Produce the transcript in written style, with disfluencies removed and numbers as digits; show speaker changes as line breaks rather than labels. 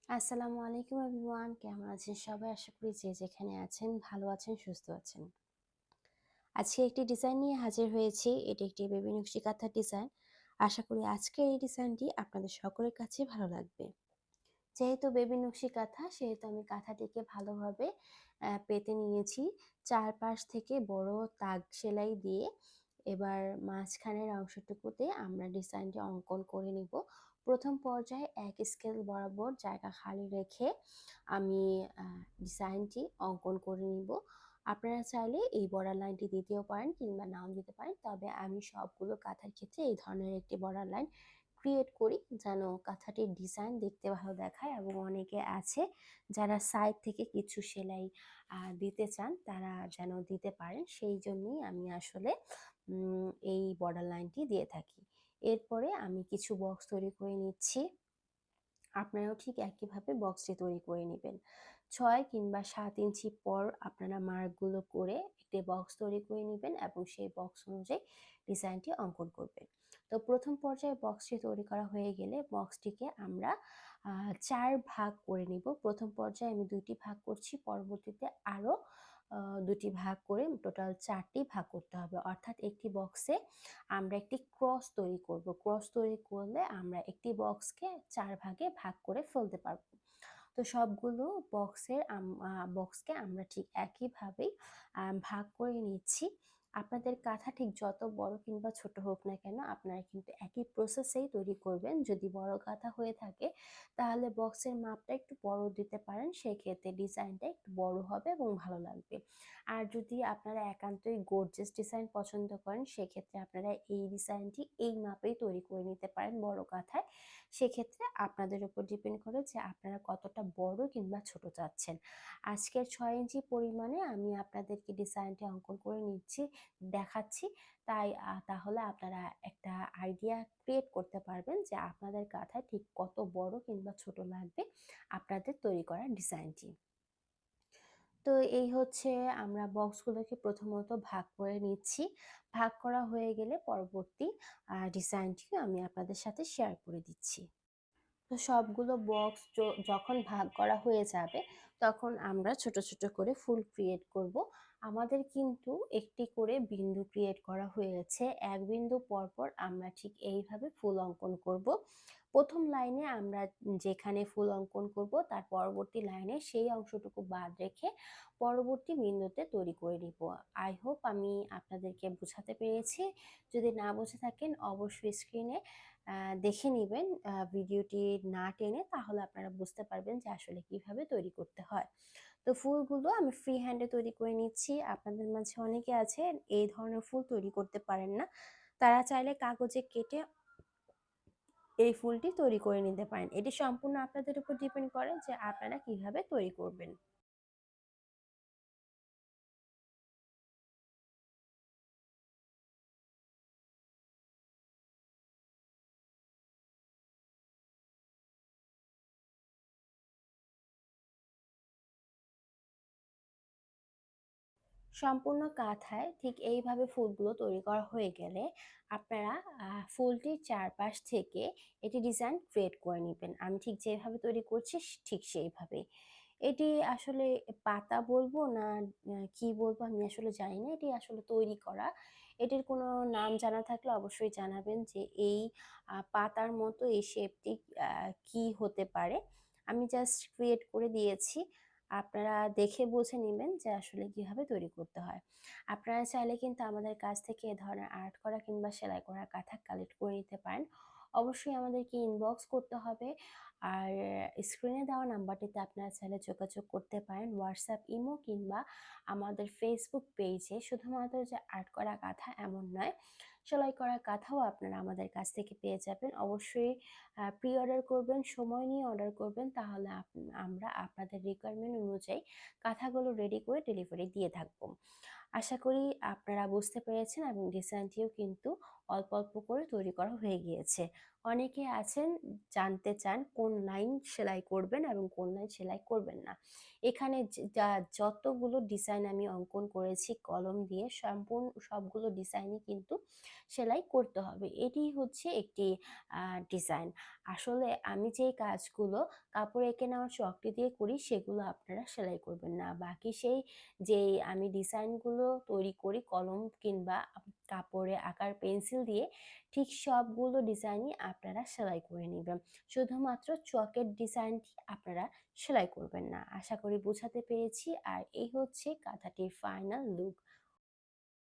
আসসালামু আলাইকুম এভরিওয়ান, কেমন আছেন সবাই? আশা করি যে যেখানে আছেন ভালো আছেন, সুস্থ আছেন। আজকে একটি ডিজাইন নিয়ে হাজির হয়েছি। এটি একটি বেবি নকশি কাঁথার ডিজাইন। আশা করি আজকের এই ডিজাইনটি আপনাদের সকলের কাছে ভালো লাগবে। যেহেতু বেবি নকশি কাঁথা, সেহেতু আমি কাঁথাটিকে ভালোভাবে পেতে নিয়েছি। চারপাশ থেকে বড় তাগ সেলাই দিয়ে এবার মাঝখানের অংশটুকুতে আমরা ডিজাইনটি অঙ্কন করে নিব। প্রথম পর্যায়ে এক স্কেল বরাবর জায়গা খালি রেখে আমি ডিজাইনটি অঙ্কন করে নিব। আপনারা চাইলে এই বর্ডার লাইনটি দিতেও পারেন কিংবা নাও দিতে পারেন, তবে আমি সবগুলো কাঁথার ক্ষেত্রে এই ধরনের একটি বর্ডার লাইন ক্রিয়েট করি যেন কাঁথাটির ডিজাইন দেখতে ভালো দেখায়। এবং অনেকে আছে যারা সাইড থেকে কিছু সেলাই দিতে চান, তারা যেন দিতে পারেন, সেই জন্যই আমি আসলে এই বর্ডার লাইনটি দিয়ে থাকি। এরপরে আমি কিছু বক্স তৈরি করে নিচ্ছি। আপনারাও ঠিক একইভাবে বক্সটি তৈরি করে নেবেন। 6 কিংবা 7 ইঞ্চি পর আপনারা মার্কগুলো করে একটি বক্স তৈরি করে নেবেন এবং সেই বক্স অনুযায়ী ডিজাইনটি অঙ্কন করবেন। তো প্রথম পর্যায়ে বক্সটি তৈরি করা হয়ে গেলে বক্সটিকে আমরা 4 ভাগ করে নিব। প্রথম পর্যায়ে আমি 2টি ভাগ করছি, পরবর্তীতে আরও 2টি ভাগ করে টোটাল 4টি ভাগ করতে হবে। অর্থাৎ একটি বক্সে আমরা একটি ক্রস তৈরি করব। ক্রস তৈরি করলে আমরা একটি বক্সকে 4 ভাগে ভাগ করে ফেলতে পারবো। তো সবগুলো বক্সকে আমরা ঠিক একইভাবেই ভাগ করে নিচ্ছি। আপনাদের কাঁথা ঠিক যত বড় কিংবা ছোট হোক না কেন, আপনারা কিন্তু একই প্রসেসেই তৈরি করবেন। যদি বড় কাঁথা হয়ে থাকে তাহলে বক্সের মাপটা একটু বড় দিতে পারেন, সেক্ষেত্রে ডিজাইনটা একটু বড় হবে এবং ভালো লাগবে। আর যদি আপনারা একান্তই গর্জিয়াস ডিজাইন পছন্দ করেন, সেক্ষেত্রে আপনারা এই ডিজাইনটি এই মাপেই তৈরি করে নিতে পারেন বড় কাঁথায়। সেক্ষেত্রে আপনাদের উপর ডিপেন্ড করে যে আপনারা কতটা বড় কিংবা ছোট চাচ্ছেন। আজকের 6 ইঞ্চি পরিমাণে আমি আপনাদেরকে ডিজাইনটি অঙ্কন করে দেখাচ্ছি। তাহলে আপনারা একটা আইডিয়া ক্রিয়েট করতে পারবেন যে আপনাদের কাঁথায় ঠিক কত বড় কিংবা ছোট লাগবে আপনাদের তৈরি করা ডিজাইনটি। তো এই হচ্ছে, আমরা বক্সগুলোকে প্রথমত ভাগ করে নিচ্ছি। ভাগ করা হয়ে গেলে পরবর্তী ডিজাইনটিও আমি আপনাদের সাথে শেয়ার করে দিচ্ছি। তো সবগুলো বক্স যখন ভাগ করা হয়ে যাবে, তখন আমরা ছোট ছোট করে ফুল ক্রিয়েট করব। আমাদের কিন্তু একটি করে বিন্দু ক্রিয়েট করা হয়েছে। এক বিন্দু পর পর আমরা ঠিক এইভাবে ফুল অঙ্কন করব। প্রথম লাইনে আমরা যেখানে ফুল অঙ্কন করব, তার পরবর্তী লাইনে সেই অংশটুকু বাদ রেখে পরবর্তী বিন্দুতে তৈরি করে নিব। আই হোপ আমি আপনাদেরকে বোঝাতে পেরেছি। যদি না বুঝে থাকেন অবশ্যই স্ক্রিনে দেখে নেবেন ভিডিওটি না টেনে, তাহলে আপনারা বুঝতে পারবেন যে আসলে কিভাবে তৈরি করতে হয়। তো ফুলগুলো আমি ফ্রি হ্যান্ডে তৈরি করে নিচ্ছি। আপনাদের মাঝে অনেকে আছে এই ধরনের ফুল তৈরি করতে পারেন না, তারা চাইলে কাগজে কেটে এই ফুলটি তৈরি করে নিতে পারেন। এটি সম্পূর্ণ আপনাদের উপর ডিপেন্ড করে যে আপনারা কিভাবে তৈরি করবেন। সম্পূর্ণ কাঁথায় ঠিক এইভাবে ফুলগুলো তৈরি করা হয়ে গেলে আপনারা ফুলটির চারপাশ থেকে এটি ডিজাইন ক্রিয়েট করে নেবেন। আমি ঠিক যেভাবে তৈরি করছি ঠিক সেইভাবে। এটি আসলে পাতা বলবো না কি বলবো আমি আসলে জানি না। এটি আসলে তৈরি করা। এটির কোনো নাম জানা থাকলে অবশ্যই জানাবেন যে এই পাতার মতো এই শেপটি কি হতে পারে। আমি জাস্ট ক্রিয়েট করে দিয়েছি। আপনারা দেখে বুঝে নিবেন যে আসলে কিভাবে তৈরি করতে হয়। আপনারা চাইলে কিন্তু আমাদের কাছ থেকে এ ধরনের আর্ট করা কিংবা সেলাই করা কাঁথা কালেক্ট করে নিতে পারেন। অবশ্যই আমাদেরকে ইনবক্স করতে হবে। আর স্ক্রিনে দেওয়া নাম্বারটিতে আপনারা চাইলে যোগাযোগ করতে পারেন হোয়াটসঅ্যাপ, ইমো কিংবা আমাদের ফেসবুক পেজে। শুধুমাত্র যে আর্ট করা কাঁথা এমন নয়, সেলাই করা কাঁথাও আপনারা আমাদের কাছ থেকে পেয়ে যাবেন। অবশ্যই প্রি অর্ডার করবেন, সময় নিয়ে অর্ডার করবেন, তাহলে আমরা আপনাদের রিকোয়ারমেন্ট অনুযায়ী কাঁথাগুলো রেডি করে ডেলিভারি দিয়ে থাকবো। আশা করি আপনারা বুঝতে পেরেছেন এবং ডিজাইনটিও কিন্তু অল্প অল্প করে তৈরি করা হয়ে গিয়েছে। অনেকে আছেন জানতে চান কোন লাইন সেলাই করবেন এবং কোন লাইন সেলাই করবেন না। এখানে যতগুলো ডিজাইন আমি অঙ্কন করেছি কলম দিয়ে সম্পূর্ণ সবগুলো ডিজাইনই কিন্তু সেলাই করতে হবে। এটি হচ্ছে একটি ডিজাইন। আসলে আমি যেই কাজগুলো কাপড় এঁকে নেওয়ার চকটি দিয়ে করি সেগুলো আপনারা সেলাই করবেন না। বাকি সেই যেই আমি ডিজাইনগুলো তৈরি করি কলম কিংবা কাপড়ে আঁকার পেন্সিল দিয়ে, ঠিক সবগুলো ডিজাইনই আপনারা সেলাই করে নেবেন। শুধুমাত্র চকের ডিজাইনটি আপনারা সেলাই করবেন না। আশা করি বোঝাতে পেরেছি। আর এই হচ্ছে কাঁথাটির ফাইনাল লুক।